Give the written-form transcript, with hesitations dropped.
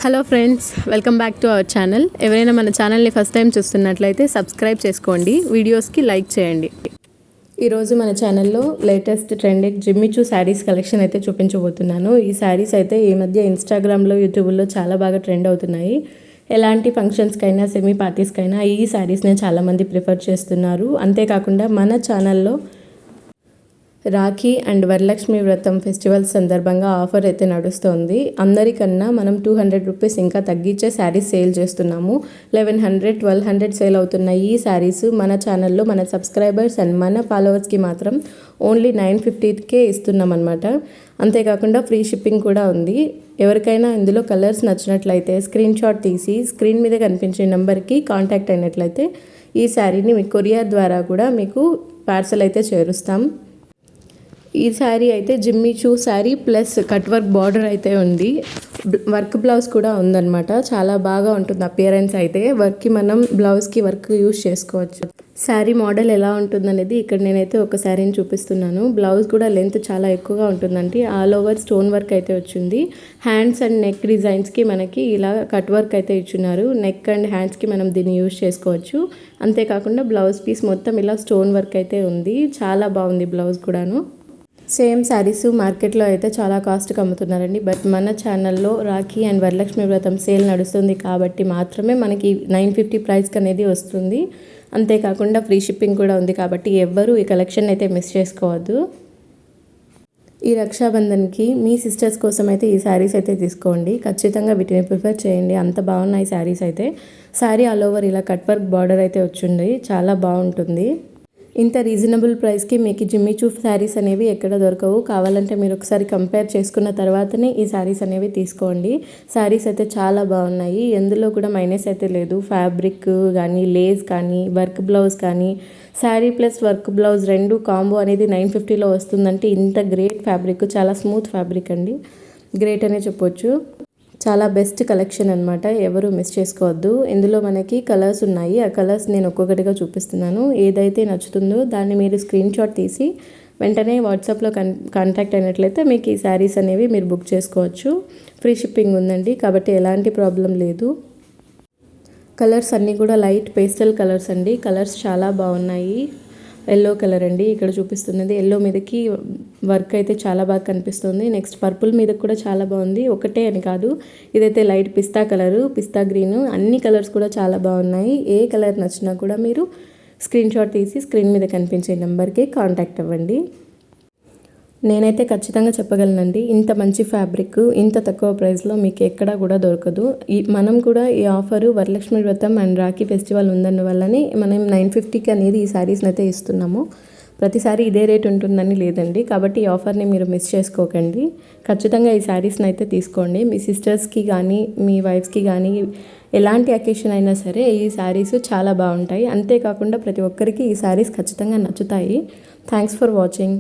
Hello friends, welcome back to our channel. ఎవరైనా మన ఛానల్ని ఫస్ట్ టైం చూస్తున్నట్లయితే సబ్స్క్రైబ్ చేసుకోండి, వీడియోస్కి లైక్ చేయండి. ఈరోజు మన ఛానల్లో latest trending Jimmy Choo saris collection అయితే చూపించబోతున్నాను. ఈ శారీస్ అయితే ఈ మధ్య ఇన్స్టాగ్రామ్లో, యూట్యూబ్లో చాలా బాగా ట్రెండ్ అవుతున్నాయి. ఎలాంటి ఫంక్షన్స్కైనా, సెమీ పార్టీస్కైనా ఈ శారీస్నే చాలామంది ప్రిఫర్ చేస్తున్నారు. అంతేకాకుండా మన ఛానల్లో రాఖీ అండ్ వరలక్ష్మి వ్రతం ఫెస్టివల్ సందర్భంగా ఆఫర్ అయితే నడుస్తోంది. అందరికన్నా మనం 200 రూపీస్ ఇంకా తగ్గించే శారీస్ సేల్ చేస్తున్నాము. 1100, 1200 సేల్ అవుతున్న ఈ శారీస్ మన ఛానల్లో మన సబ్స్క్రైబర్స్ అండ్ మన ఫాలోవర్స్కి మాత్రం ఓన్లీ 950కే ఇస్తున్నాం అనమాట. అంతేకాకుండా ఫ్రీ షిప్పింగ్ కూడా ఉంది. ఎవరికైనా ఇందులో కలర్స్ నచ్చినట్లయితే స్క్రీన్ షాట్ తీసి స్క్రీన్ మీద కనిపించే నెంబర్కి కాంటాక్ట్ అయినట్లయితే ఈ శారీని మీ కొరియర్ ద్వారా కూడా మీకు పార్సల్ అయితే చేరుస్తాం. ఈ శారీ అయితే Jimmy Choo sari plus cut work border అయితే ఉంది. వర్క్ బ్లౌజ్ కూడా ఉందన్నమాట. చాలా బాగా ఉంటుంది అపియరెన్స్ అయితే. వర్క్కి మనం బ్లౌజ్కి వర్క్ యూజ్ చేసుకోవచ్చు. శారీ మోడల్ ఎలా ఉంటుందనేది ఇక్కడ నేనైతే ఒక శారీని చూపిస్తున్నాను. బ్లౌజ్ కూడా లెంత్ చాలా ఎక్కువగా ఉంటుందండి. ఆల్ ఓవర్ స్టోన్ వర్క్ అయితే వచ్చింది. హ్యాండ్స్ అండ్ నెక్ డిజైన్స్కి మనకి ఇలా కట్ వర్క్ అయితే ఇచ్చున్నారు. నెక్ అండ్ హ్యాండ్స్కి మనం దీన్ని యూజ్ చేసుకోవచ్చు. అంతేకాకుండా బ్లౌజ్ పీస్ మొత్తం ఇలా స్టోన్ వర్క్ అయితే ఉంది. చాలా బాగుంది బ్లౌజ్ కూడాను. సేమ్ శారీస్ మార్కెట్లో అయితే చాలా కాస్ట్కి అమ్ముతున్నారండి. బట్ మన ఛానల్లో రాఖీ అండ్ వరలక్ష్మి వ్రతం సేల్ నడుస్తుంది కాబట్టి మాత్రమే మనకి 950 ప్రైస్కి అనేది వస్తుంది. అంతేకాకుండా ఫ్రీ షిప్పింగ్ కూడా ఉంది కాబట్టి ఎవ్వరూ ఈ కలెక్షన్ అయితే మిస్ చేసుకోవద్దు. ఈ రక్షాబంధన్కి మీ సిస్టర్స్ కోసం అయితే ఈ శారీస్ అయితే తీసుకోండి. ఖచ్చితంగా వీటిని ప్రిఫర్ చేయండి. అంత బాగున్నాయి శారీస్ అయితే. శారీ ఆల్ ఓవర్ ఇలా కట్ వర్క్ బార్డర్ అయితే వచ్చింది. చాలా బాగుంటుంది. ఇంత రీజనబుల్ ప్రైస్కి మీకు జిమ్మిచూ శారీస్ అనేవి ఎక్కడ దొరకవు. కావాలంటే మీరు ఒకసారి కంపేర్ చేసుకున్న తర్వాతనే ఈ శారీస్ అనేవి తీసుకోండి. శారీస్ అయితే చాలా బాగున్నాయి. ఎందులో కూడా మైనస్ అయితే లేదు. ఫ్యాబ్రిక్ కానీ, లేస్ కానీ, వర్క్ బ్లౌజ్ కానీ, శారీ ప్లస్ వర్క్ బ్లౌజ్ రెండు కాంబో అనేది 950లో వస్తుందంటే ఇంత గ్రేట్ ఫ్యాబ్రిక్, చాలా స్మూత్ ఫ్యాబ్రిక్ అండి. గ్రేట్ అనే చెప్పొచ్చు. చాలా బెస్ట్ కలెక్షన్ అనమాట. ఎవరు మిస్ చేసుకోవద్దు. ఇందులో మనకి కలర్స్ ఉన్నాయి. ఆ కలర్స్ నేను ఒక్కొక్కటిగా చూపిస్తున్నాను. ఏదైతే నచ్చుతుందో దాన్ని మీరు స్క్రీన్ షాట్ తీసి వెంటనే వాట్సాప్లో కాంటాక్ట్ అయినట్లయితే మీకు ఈ శారీస్ అనేవి మీరు బుక్ చేసుకోవచ్చు. ఫ్రీ షిప్పింగ్ ఉందండి కాబట్టి ఎలాంటి ప్రాబ్లం లేదు. కలర్స్ అన్నీ కూడా లైట్ పేస్టల్ కలర్స్ అండి. కలర్స్ చాలా బాగున్నాయి. ఎల్లో కలర్ అండి ఇక్కడ చూపిస్తున్నది. ఎల్లో మీదకి వర్క్ అయితే చాలా బాగా కనిపిస్తుంది. నెక్స్ట్ పర్పుల్ మీద కూడా చాలా బాగుంది. ఒకటే అని కాదు, ఇదైతే లైట్ పిస్తా కలరు, పిస్తా గ్రీను, అన్ని కలర్స్ కూడా చాలా బాగున్నాయి. ఏ కలర్ నచ్చినా కూడా మీరు స్క్రీన్ షాట్ తీసి స్క్రీన్ మీద కనిపించే నెంబర్కి కాంటాక్ట్ అవ్వండి. నేనైతే ఖచ్చితంగా చెప్పగలనండి, ఇంత మంచి ఫ్యాబ్రిక్ ఇంత తక్కువ ప్రైస్లో మీకు ఎక్కడా కూడా దొరకదు. మనం కూడా ఈ ఆఫరు వరలక్ష్మి వ్రతం అండ్ రాఖీ ఫెస్టివల్ ఉందన్న వల్లనే మనం 950కి అనేది ఈ శారీస్ని అయితే ఇస్తున్నాము. ప్రతిసారి ఇదే రేట్ ఉంటుందని లేదండి. కాబట్టి ఈ ఆఫర్ని మీరు మిస్ చేసుకోకండి. ఖచ్చితంగా ఈ శారీస్ని అయితే తీసుకోండి. మీ సిస్టర్స్కి కానీ, మీ వైఫ్స్కి కానీ ఎలాంటి అకేషన్ అయినా సరే ఈ శారీస్ చాలా బాగుంటాయి. అంతేకాకుండా ప్రతి ఒక్కరికి ఈ శారీస్ ఖచ్చితంగా నచ్చుతాయి. Thanks for watching.